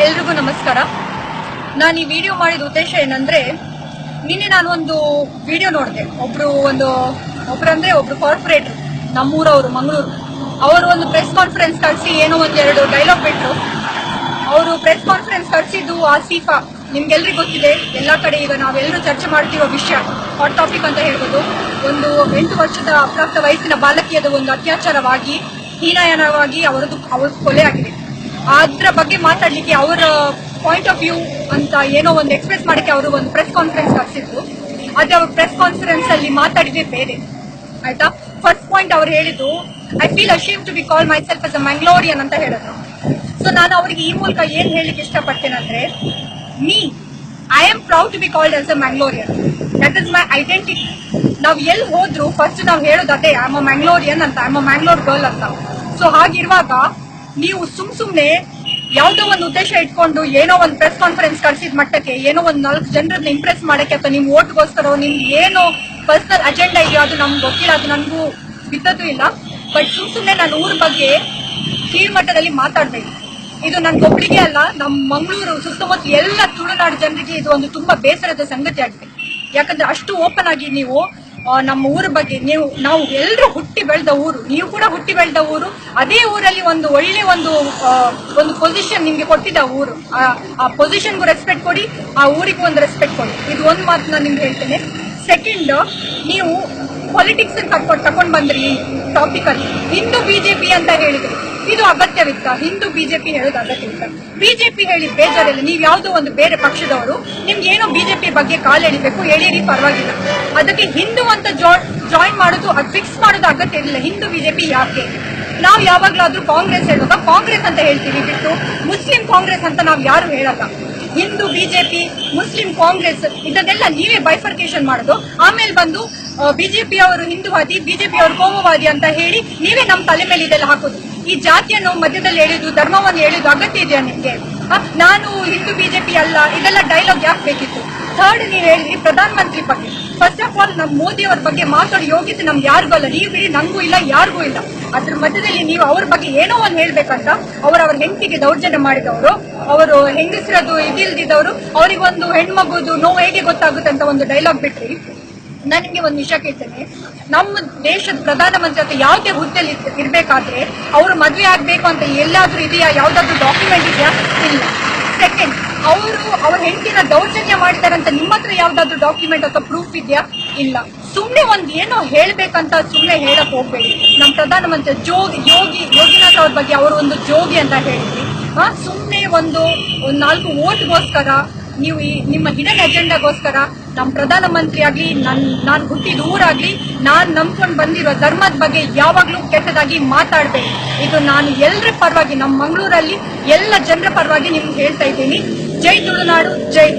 ಎಲ್ರಿಗೂ ನಮಸ್ಕಾರ. ನಾನು ಈ ವಿಡಿಯೋ ಮಾಡಿದ ಉದ್ದೇಶ ಏನಂದ್ರೆ, ನಿನ್ನೆ ನಾನು ಒಂದು ವಿಡಿಯೋ ನೋಡಿದೆ. ಒಬ್ರು ಕಾರ್ಪೊರೇಟರ್ ನಮ್ಮೂರವರು ಮಂಗಳೂರು ಅವರು ಒಂದು ಪ್ರೆಸ್ ಕಾನ್ಫರೆನ್ಸ್ ಕಳಿಸಿ ಏನೋ ಒಂದೆರಡು ಡೈಲಾಗ್ ಬಿಟ್ಟರು. ಅವರು ಪ್ರೆಸ್ ಕಾನ್ಫರೆನ್ಸ್ ಕಳಿಸಿದ್ದು ಆಸಿಫಾ ನಿಮ್ಗೆಲ್ರಿಗೂ ಗೊತ್ತಿದೆ. ಎಲ್ಲಾ ಕಡೆ ಈಗ ನಾವೆಲ್ಲರೂ ಚರ್ಚೆ ಮಾಡ್ತಿರೋ ವಿಷಯ, ಹಾಟ್ ಟಾಪಿಕ್ ಅಂತ ಹೇಳ್ಬೋದು. ಒಂದು 8 ವರ್ಷದ ಅಪ್ರಾಪ್ತ ವಯಸ್ಸಿನ ಬಾಲಕಿಯದ ಒಂದು ಅತ್ಯಾಚಾರವಾಗಿ ಹೀನಾಯನವಾಗಿ ಅವ್ರ ಕೊಲೆ ಆಗಿದೆ. ಅದ್ರ ಬಗ್ಗೆ ಮಾತಾಡ್ಲಿಕ್ಕೆ ಅವರ ಪಾಯಿಂಟ್ ಆಫ್ ವ್ಯೂ ಅಂತ ಏನೋ ಒಂದು ಎಕ್ಸ್ಪ್ರೆಸ್ ಮಾಡಕ್ಕೆ ಅವರು ಒಂದು ಪ್ರೆಸ್ ಕಾನ್ಫರೆನ್ಸ್ ಕರೆಸಿದ್ರು. ಆದ್ರೆ ಅವ್ರ ಪ್ರೆಸ್ ಕಾನ್ಫರೆನ್ಸ್ ಅಲ್ಲಿ ಮಾತಾಡಿದ್ರೆ ಬೇರೆ, ಆಯ್ತಾ. ಫಸ್ಟ್ ಪಾಯಿಂಟ್ ಅವ್ರು ಹೇಳಿದ್ದು, I feel ashamed to be call myself as a Mangalorean ಅಂತ ಹೇಳಿದ್ರು. ಸೊ ನಾನು ಅವ್ರಿಗೆ ಈ ಮೂಲಕ ಏನ್ ಹೇಳಿಕ್ಕೆ ಇಷ್ಟಪಡ್ತೇನೆ, I am proud to be called as a Mangalorean. That is my identity. ನಾವ್ ಎಲ್ಲಿ ಹೋದ್ರು ಫಸ್ಟ್ ನಾವ್ ಹೇಳೋದು ಅದೇ, ಐ ಆಮ್ ಅ ಮ್ಯಾಂಗ್ಲೋರಿಯನ್ ಅಂತ, I am a Mangalore girl ಅಂತ. ಸೊ ಹಾಗಿರುವಾಗ ನೀವು ಸುಮ್ನೆ ಯಾವ್ದೋ ಒಂದು ಉದ್ದೇಶ ಇಟ್ಕೊಂಡು ಏನೋ ಒಂದು ಪ್ರೆಸ್ ಕಾನ್ಫರೆನ್ಸ್ ಕಳಿಸಿದ ಮಟ್ಟಕ್ಕೆ ಏನೋ ಒಂದು 4 ಜನರನ್ನ ಇಂಪ್ರೆಸ್ ಮಾಡಕ್ಕೆ ಅಥವಾ ನಿಮ್ ಓಟ್ಗೋಸ್ಕರ ನಿಮ್ಗೆ ಏನೋ ಪರ್ಸನಲ್ ಅಜೆಂಡಾ ಇದೆಯೋ ಅದು ನಮ್ಗೆ ಗೊತ್ತಿಲ್ಲ, ಅದು ನನ್ಗೂ ಬಿದ್ದದ್ದು ಇಲ್ಲ. ಬಟ್ ಸುಮ್ನೆ ನಾನು ಊರ ಬಗ್ಗೆ ಕೀಳ್ಮಟ್ಟದಲ್ಲಿ ಮಾತಾಡ್ಬೇಕು. ಇದು ನನ್ಗೊಬ್ಳಿಗೆ ಅಲ್ಲ, ನಮ್ಮ ಮಂಗಳೂರು ಸುತ್ತಮುತ್ತ ಎಲ್ಲ ತುಳುನಾಡು ಜನರಿಗೆ ಇದು ಒಂದು ತುಂಬಾ ಬೇಸರದ ಸಂಗತಿ ಆಗಿದೆ. ಯಾಕಂದ್ರೆ ಅಷ್ಟು ಓಪನ್ ಆಗಿ ನೀವು ನಮ್ಮ ಊರ ಬಗ್ಗೆ ನಾವು ಎಲ್ಲರೂ ಹುಟ್ಟಿ ಬೆಳೆದ ಊರು, ನೀವು ಕೂಡ ಹುಟ್ಟಿ ಬೆಳೆದ ಊರು, ಅದೇ ಊರಲ್ಲಿ ಒಂದು ಒಳ್ಳೆ ಒಂದು ಪೊಸಿಷನ್ ನಿಮ್ಗೆ ಕೊಟ್ಟಿದ್ದ ಊರು. ಆ ಪೊಸಿಷನ್ಗೂ ರೆಸ್ಪೆಕ್ಟ್ ಕೊಡಿ, ಆ ಊರಿಗೂ ಒಂದು ರೆಸ್ಪೆಕ್ಟ್ ಕೊಡಿ. ಇದು ಒಂದು ಮಾತು ನಾನು ನಿಮ್ಗೆ ಹೇಳ್ತೇನೆ. ಸೆಕೆಂಡ್, ನೀವು ಪಾಲಿಟಿಕ್ಸ್ ತಕೊಂಡ್ ಬಂದ್ರಿ ಟಾಪಿಕ್ ಅಲ್ಲಿ ಹಿಂದೂ ಬಿಜೆಪಿ ಅಂತ ಹೇಳಿದ್ರಿ. ಇದು ಅಗತ್ಯವಿತ್ತ? ಹಿಂದೂ ಬಿಜೆಪಿ ಹೇಳೋದು ಅಗತ್ಯವಿತ್ತ? ಬಿಜೆಪಿ ಹೇಳಿ ಬೇಜಾರಿಲ್ಲ. ನೀವು ಯಾವುದೋ ಒಂದು ಬೇರೆ ಪಕ್ಷದವರು ನಿಮ್ಗೆ ಏನೋ ಬಿಜೆಪಿ ಬಗ್ಗೆ ಕಾಲೆಳಿಬೇಕು, ಎಳೀರಿ, ಪರವಾಗಿಲ್ಲ. ಅದಕ್ಕೆ ಹಿಂದೂ ಅಂತ ಜಾಯಿನ್ ಮಾಡೋದು, ಅದು ಫಿಕ್ಸ್ ಮಾಡೋದು ಅಗತ್ಯ ಇರಲಿಲ್ಲ. ಹಿಂದೂ ಬಿಜೆಪಿ ಯಾಕೆ? ನಾವು ಯಾವಾಗ್ಲಾದ್ರೂ ಕಾಂಗ್ರೆಸ್ ಹೇಳುವಾಗ ಕಾಂಗ್ರೆಸ್ ಅಂತ ಹೇಳ್ತೀವಿ ಬಿಟ್ಟು ಮುಸ್ಲಿಂ ಕಾಂಗ್ರೆಸ್ ಅಂತ ನಾವು ಯಾರು ಹೇಳಲ್ಲ. ಹಿಂದೂ ಬಿಜೆಪಿ, ಮುಸ್ಲಿಂ ಕಾಂಗ್ರೆಸ್ ಇದನ್ನೆಲ್ಲ ನೀವೇ ಬೈಫರ್ಕೇಶನ್ ಮಾಡೋದು. ಆಮೇಲೆ ಬಂದು ಬಿಜೆಪಿ ಅವರು ಹಿಂದೂವಾದಿ, ಬಿಜೆಪಿ ಅವರು ಕೋಮುವಾದಿ ಅಂತ ಹೇಳಿ ನೀವೇ ನಮ್ಮ ತಲೆ ಮೇಲೆ ಇದೆಲ್ಲ ಹಾಕೋದು. ಈ ಜಾತಿಯನ್ನು ಮಧ್ಯದಲ್ಲಿ ಎಳೆದು, ಧರ್ಮವನ್ನು ಎಳೆದು ಅಗತ್ಯ ಇದೆಯಾ ನಿಮ್ಗೆ? ನಾನು ಹಿಂದೂ ಬಿಜೆಪಿ ಅಲ್ಲ, ಇದೆಲ್ಲ ಡೈಲಾಗ್ ಯಾಕೆ ಬೇಕಿತ್ತು? ಥರ್ಡ್, ನೀವು ಹೇಳಿದ್ರಿ ಪ್ರಧಾನ ಮಂತ್ರಿ ಬಗ್ಗೆ. ಫಸ್ಟ್ ಆಫ್ ಆಲ್ ನಮ್ಮ ಮೋದಿ ಅವ್ರ ಬಗ್ಗೆ ಮಾತಾಡೋ ಯೋಗ್ಯತೆ ನಮ್ಗೆ ಯಾರಿಗೂ ಅಲ್ಲ. ನೀವು ಬಿಡಿ, ನಂಗೂ ಇಲ್ಲ, ಯಾರಿಗೂ ಇಲ್ಲ. ಅದ್ರ ಮಧ್ಯದಲ್ಲಿ ನೀವು ಅವ್ರ ಬಗ್ಗೆ ಏನೋ ಒಂದು ಹೇಳ್ಬೇಕಂತ ಅವ್ರ ಹೆಂಡತಿಗೆ ದೌರ್ಜನ್ಯ ಮಾಡಿದವರು, ಅವರು ಹೆಂಗಸರದು ಇದಿಲ್ದಿದ್ದವರು, ಅವರಿಗೊಂದು ಹೆಣ್ಮಗುದು ನೋವು ಹೇಗೆ ಗೊತ್ತಾಗುತ್ತೆ ಅಂತ ಒಂದು ಡೈಲಾಗ್ ಬಿಟ್ರಿ. ನಾನು ನಿಮ್ಗೆ ಒಂದು ವಿಷಯ ಕೇಳ್ತೇನೆ. ನಮ್ಮ ದೇಶದ ಪ್ರಧಾನಮಂತ್ರಿ ಅಥವಾ ಯಾವುದೇ ಹುದ್ದೆಯಲ್ಲಿ ಇರ್ಬೇಕಾದ್ರೆ ಅವರು ಮದುವೆ ಆಗ್ಬೇಕು ಅಂತ ಎಲ್ಲಾದ್ರೂ ಇದೆಯಾ? ಯಾವ್ದಾದ್ರು ಡಾಕ್ಯುಮೆಂಟ್ ಇದೆಯಾ? ಇಲ್ಲ. ಸೆಕೆಂಡ್, ಅವ್ರ ಹೆಂಡತಿನ ದೌರ್ಜನ್ಯ ಮಾಡಿದಾರೆ ಅಂತ ನಿಮ್ಮ ಹತ್ರ ಯಾವ್ದಾದ್ರು ಡಾಕ್ಯುಮೆಂಟ್ ಅಥವಾ ಪ್ರೂಫ್ ಇದೆಯಾ? ಇಲ್ಲ. ಸುಮ್ನೆ ಒಂದ್ ಏನೋ ಹೇಳ್ಬೇಕಂತ ಸುಮ್ನೆ ಹೇಳಕ್ ಹೋಗ್ಬೇಡಿ. ನಮ್ಮ ಪ್ರಧಾನಮಂತ್ರಿ ಯೋಗಿನಾಥ್ ಅವ್ರ ಬಗ್ಗೆ ಅವರು ಒಂದು ಜೋಗಿ ಅಂತ ಹೇಳಿದ್ರಿ. ಸುಮ್ನೆ ಒಂದು 4 ಓಟ್ಗೋಸ್ಕರ ನೀವು ನಿಮ್ಮ ಹಿಡನ್ ಅಜೆಂಡಾಗೋಸ್ಕರ ನಮ್ಮ ಪ್ರಧಾನಮಂತ್ರಿ ಆಗ್ಲಿ, ನಾನು ಹುಟ್ಟಿದ ಊರಾಗ್ಲಿ, ನಾನ್ ನಂಬ್ಕೊಂಡು ಬಂದಿರೋ ಧರ್ಮದ ಬಗ್ಗೆ ಯಾವಾಗ್ಲೂ ಕೆಟ್ಟದಾಗಿ ಮಾತಾಡ್ಬೇಡಿ. ಇದು ನಾನು ಎಲ್ಲರ ಪರವಾಗಿ, ನಮ್ಮ ಮಂಗಳೂರಲ್ಲಿ ಎಲ್ಲ ಜನರ ಪರವಾಗಿ ನಿಮ್ಗೆ ಹೇಳ್ತಾ ಇದ್ದೀನಿ. ಜೈ ತುಳುನಾಡು, ಜೈ.